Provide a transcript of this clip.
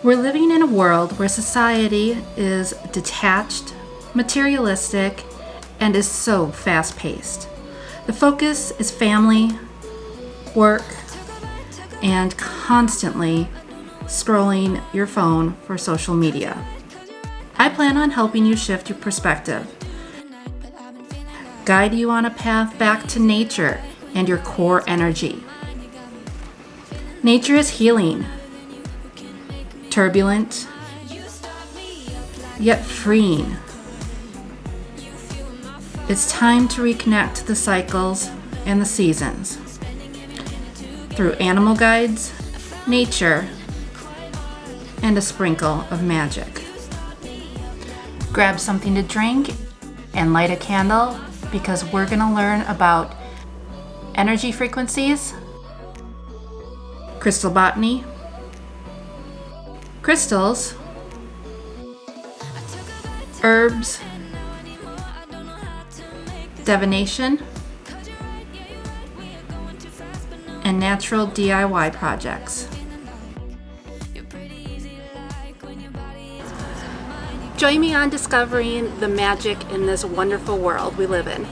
We're living in a world where society is detached, materialistic, and is so fast-paced. The focus is family, work, and constantly scrolling your phone for social media. I plan on helping you shift your perspective, guide you on a path back to nature and your core energy. Nature is healing, turbulent, yet freeing. It's time to reconnect the cycles and the seasons through animal guides, nature, and a sprinkle of magic. Grab something to drink and light a candle because we're going to learn about energy frequencies, crystal botany, crystals, herbs, divination, and natural DIY projects. Join me on discovering the magic in this wonderful world we live in.